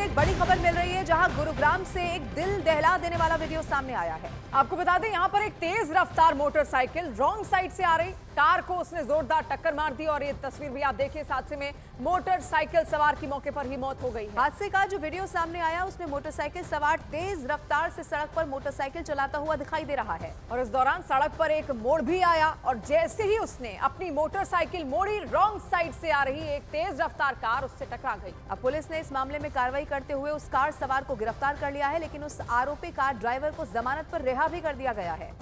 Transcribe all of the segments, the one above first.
एक बड़ी खबर मिल रही है जहां गुरुग्राम से एक दिल दहला देने वाला वीडियो सामने आया है। आपको बता दें यहां पर एक तेज रफ्तार मोटरसाइकिल रॉन्ग साइड से आ रही कार को उसने जोरदार टक्कर मार दी और ये तस्वीर भी आप देखिए। इस हादसे में मोटरसाइकिल सवार की मौके पर ही मौत हो गई है। हादसे का जो वीडियो सामने आया उसमें मोटरसाइकिल सवार तेज रफ्तार से सड़क पर मोटरसाइकिल चलाता हुआ दिखाई दे रहा है और इस दौरान सड़क पर एक मोड़ भी आया और जैसे ही उसने अपनी मोटरसाइकिल मोड़ी, रॉन्ग साइड से आ रही एक तेज रफ्तार कार उससे टकरा गई। अब पुलिस ने इस मामले में कार्रवाई करते हुए उस कार सवार को गिरफ्तार कर लिया है, लेकिन उस आरोपी कार ड्राइवर को जमानत पर रिहा भी कर दिया गया है।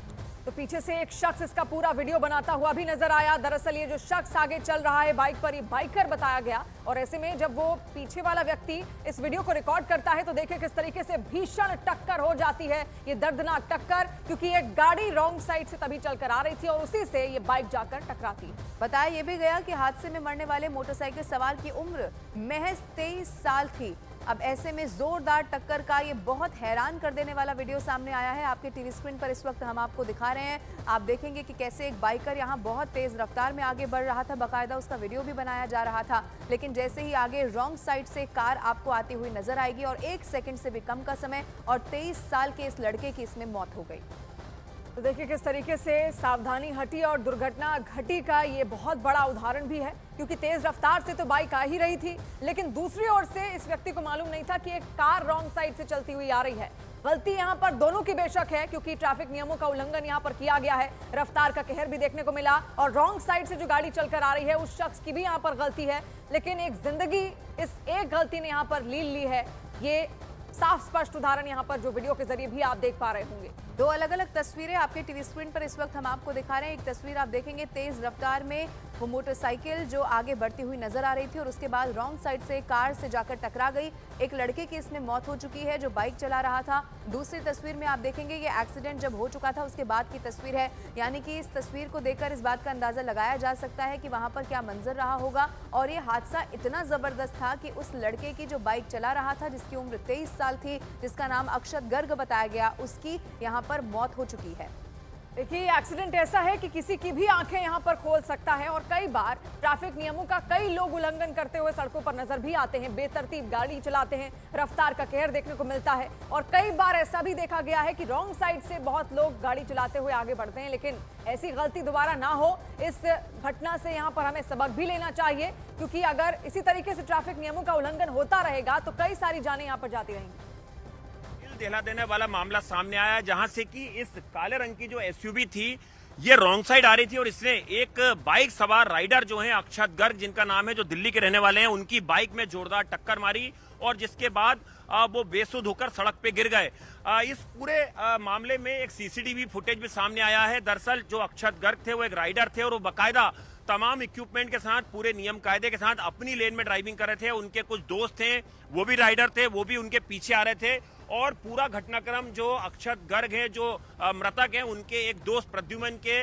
तो पीछे से एक शख्स इसका पूरा वीडियो बनाता हुआ भी नजर आया। दरअसल ये जो शख्स आगे चल रहा है बाइक पर, ये बाइकर बताया गया और ऐसे में जब वो पीछे वाला व्यक्ति इस वीडियो को रिकॉर्ड करता है तो देखिए किस तरीके से भीषण टक्कर हो जाती है। ये दर्दनाक टक्कर, क्योंकि एक गाड़ी रॉन्ग साइड से तभी चलकर आ रही थी और उसी से ये बाइक जाकर टकराती। बताया ये भी गया कि हादसे में मरने वाले मोटरसाइकिल सवार की उम्र महज 23 साल थी। अब ऐसे में जोरदार टक्कर का ये बहुत हैरान कर देने वाला वीडियो सामने आया है। आपके टीवी स्क्रीन पर इस वक्त हम आपको दिखा रहे हैं। आप देखेंगे कि कैसे एक बाइकर यहाँ बहुत तेज रफ्तार में आगे बढ़ रहा था, बाकायदा उसका वीडियो भी बनाया जा रहा था, लेकिन जैसे ही आगे रॉन्ग साइड से कार आपको आती हुई नजर आएगी और 1 सेकंड से भी कम का समय और 23 साल के इस लड़के की इसमें मौत हो गई। तो देखिए किस तरीके से सावधानी हटी और दुर्घटना घटी का ये बहुत बड़ा उदाहरण भी है, क्योंकि तेज रफ्तार से तो बाइक आ ही रही थी, लेकिन दूसरी ओर से इस व्यक्ति को मालूम नहीं था कि एक कार रॉन्ग साइड से चलती हुई आ रही है। गलती यहाँ पर दोनों की बेशक है, क्योंकि ट्रैफिक नियमों का उल्लंघन यहाँ पर किया गया है। रफ्तार का कहर भी देखने को मिला और रॉन्ग साइड से जो गाड़ी चलकर आ रही है उस शख्स की भी यहाँ पर गलती है, लेकिन एक जिंदगी इस एक गलती ने यहाँ पर लील ली है। ये साफ स्पष्ट उदाहरण यहाँ पर जो वीडियो के जरिए भी आप देख पा रहे होंगे। दो अलग अलग तस्वीरें आपके टीवी स्क्रीन पर इस वक्त हम आपको दिखा रहे हैं। एक तस्वीर आप देखेंगे तेज रफ्तार में वो मोटरसाइकिल जो आगे बढ़ती हुई नजर आ रही थी और उसके बाद रॉन्ग साइड से कार से जाकर टकरा गई। एक लड़के की इसमें मौत हो चुकी है जो बाइक चला रहा था। दूसरी तस्वीर में आप देखेंगे ये एक्सीडेंट जब हो चुका था उसके बाद की तस्वीर है, यानी कि इस तस्वीर को देखकर इस बात का अंदाजा लगाया जा सकता है कि वहां पर क्या मंजर रहा होगा। और ये हादसा इतना जबरदस्त था कि उस लड़के की जो बाइक चला रहा था, जिसकी उम्र 23 साल थी, जिसका नाम अक्षत गर्ग बताया गया, उसकी यहाँ पर मौत हो चुकी है। देखिए एक्सीडेंट ऐसा है कि किसी की भी आंखें यहाँ पर खोल सकता है और कई बार ट्रैफिक नियमों का कई लोग उल्लंघन करते हुए सड़कों पर नजर भी आते हैं, बेतरतीब गाड़ी चलाते हैं, रफ्तार का कहर देखने को मिलता है और कई बार ऐसा भी देखा गया है कि रॉन्ग साइड से बहुत लोग गाड़ी चलाते हुए आगे बढ़ते हैं। लेकिन ऐसी गलती दोबारा ना हो, इस घटना से यहाँ पर हमें सबक भी लेना चाहिए, क्योंकि अगर इसी तरीके से ट्रैफिक नियमों का उल्लंघन होता रहेगा तो कई सारी जानें यहाँ पर जाती रहेंगी। दहला देने वाला मामला सामने आया, जहां से कि इस काले रंग की जो एसयूवी थी ये रॉन्ग साइड आ रही थी और इसने एक बाइक सवार राइडर जो है अक्षत गर्ग, जिनका नाम है, जो दिल्ली के रहने वाले हैं, उनकी बाइक में जोरदार टक्कर मारी और जिसके बाद वो बेसुध होकर सड़क पे गिर गए। इस पूरे मामले में एक सीसीटीवी फुटेज भी सामने आया है। दरअसल जो अक्षत गर्ग थे वो एक राइडर थे और वो बाकायदा तमाम इक्विपमेंट के साथ, पूरे नियम कायदे के साथ अपनी लेन में ड्राइविंग कर रहे थे। उनके कुछ दोस्त थे, वो भी राइडर थे, वो भी उनके पीछे आ रहे थे और पूरा घटनाक्रम जो अक्षत गर्ग है, जो मृतक है, उनके एक दोस्त प्रद्युमन के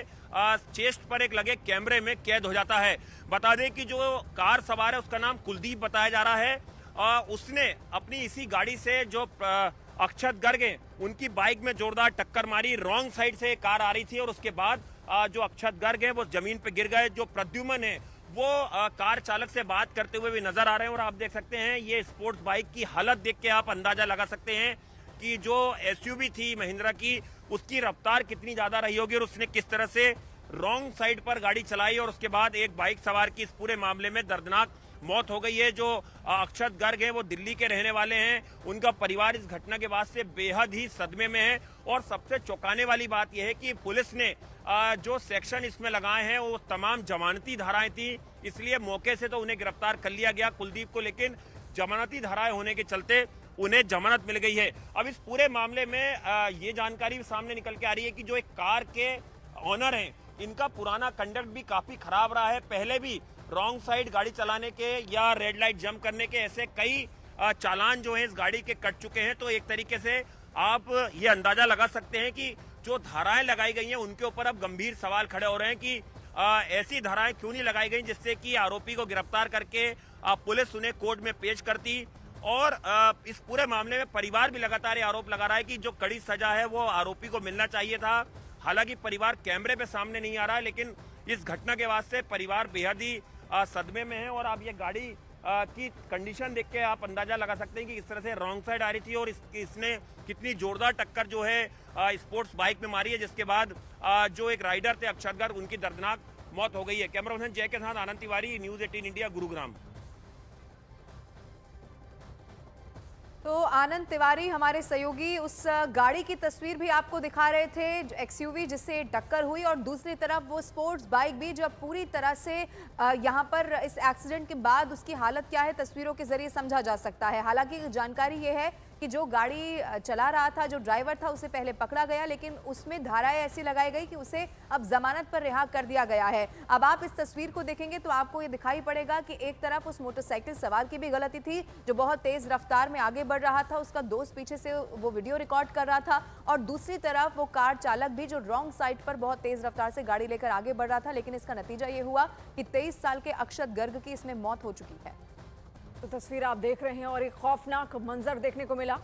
चेस्ट पर एक लगे कैमरे में कैद हो जाता है। बता दें कि जो कार सवार है उसका नाम कुलदीप बताया जा रहा है। उसने अपनी इसी गाड़ी से जो अक्षत गर्ग है उनकी बाइक में जोरदार टक्कर मारी। रॉन्ग साइड से कार आ रही थी और उसके बाद जो अक्षत गर्ग है वो जमीन पे गिर गए। जो प्रद्युमन है वो कार चालक से बात करते हुए भी नजर आ रहे हैं और आप देख सकते हैं ये स्पोर्ट्स बाइक की हालत देख के आप अंदाजा लगा सकते हैं कि जो एसयूवी थी महिंद्रा की, उसकी रफ्तार कितनी ज्यादा रही होगी और उसने किस तरह से रॉन्ग साइड पर गाड़ी चलाई और उसके बाद एक बाइक सवार की इस पूरे मामले में दर्दनाक मौत हो गई है। जो अक्षत गर्ग है वो दिल्ली के रहने वाले हैं। उनका परिवार इस घटना के बाद से बेहद ही सदमे में है और सबसे चौंकाने वाली बात यह है कि पुलिस ने जो सेक्शन इसमें लगाए हैं वो तमाम जमानती धाराएं थी, इसलिए मौके से तो उन्हें गिरफ्तार कर लिया गया कुलदीप को, लेकिन जमानती धाराएं होने के चलते उन्हें जमानत मिल गई है। अब इस पूरे मामले में ये जानकारी भी सामने निकल के आ रही है कि जो एक कार के ऑनर हैं, इनका पुराना कंडक्ट भी काफी खराब रहा है। पहले भी रॉन्ग साइड गाड़ी चलाने के या रेड लाइट जंप करने के ऐसे कई चालान जो है इस गाड़ी के कट चुके हैं। तो एक तरीके से आप ये अंदाजा लगा सकते हैं कि जो धाराएं लगाई गई हैं उनके ऊपर अब गंभीर सवाल खड़े हो रहे हैं कि ऐसी धाराएं क्यों नहीं लगाई गई जिससे कि आरोपी को गिरफ्तार करके पुलिस उन्हें कोर्ट में पेश करती। और इस पूरे मामले में परिवार भी लगातार ये आरोप लगा रहा है कि जो कड़ी सजा है वो आरोपी को मिलना चाहिए था। हालांकि परिवार कैमरे पे सामने नहीं आ रहा है, लेकिन इस घटना के बाद से परिवार बेहद ही सदमे में है। और आप ये गाड़ी की कंडीशन देख के आप अंदाजा लगा सकते हैं कि इस तरह से रॉन्ग साइड आ रही थी और इसने कितनी जोरदार टक्कर जो है स्पोर्ट्स बाइक में मारी है, जिसके बाद जो एक राइडर थे अक्षत गर्ग, उनकी दर्दनाक मौत हो गई है। कैमरा पर्सन जय के साथ आनंद तिवारी, न्यूज़ 18 इंडिया, गुरुग्राम। तो आनंद तिवारी हमारे सहयोगी उस गाड़ी की तस्वीर भी आपको दिखा रहे थे, एक्सयूवी जिससे टक्कर हुई, और दूसरी तरफ वो स्पोर्ट्स बाइक भी जो पूरी तरह से यहाँ पर इस एक्सीडेंट के बाद उसकी हालत क्या है तस्वीरों के जरिए समझा जा सकता है। हालांकि जानकारी ये है कि जो गाड़ी चला रहा था, जो ड्राइवर था, उसे पहले पकड़ा गया, लेकिन उसमें धाराएं ऐसी लगाई गई कि उसे अब जमानत पर रिहा कर दिया गया है। अब आप इस तस्वीर को देखेंगे तो आपको ये दिखाई पड़ेगा कि एक तरफ उस मोटरसाइकिल सवार की भी गलती थी जो बहुत तेज रफ्तार में आगे बढ़ रहा था, उसका दोस्त पीछे से वो वीडियो रिकॉर्ड कर रहा था, और दूसरी तरफ वो कार चालक भी जो रॉन्ग साइड पर बहुत तेज रफ्तार से गाड़ी लेकर आगे बढ़ रहा था। लेकिन इसका नतीजा ये हुआ कि 23 साल के अक्षत गर्ग की इसमें मौत हो चुकी है। तो तस्वीर आप देख रहे हैं और एक खौफनाक मंजर देखने को मिला।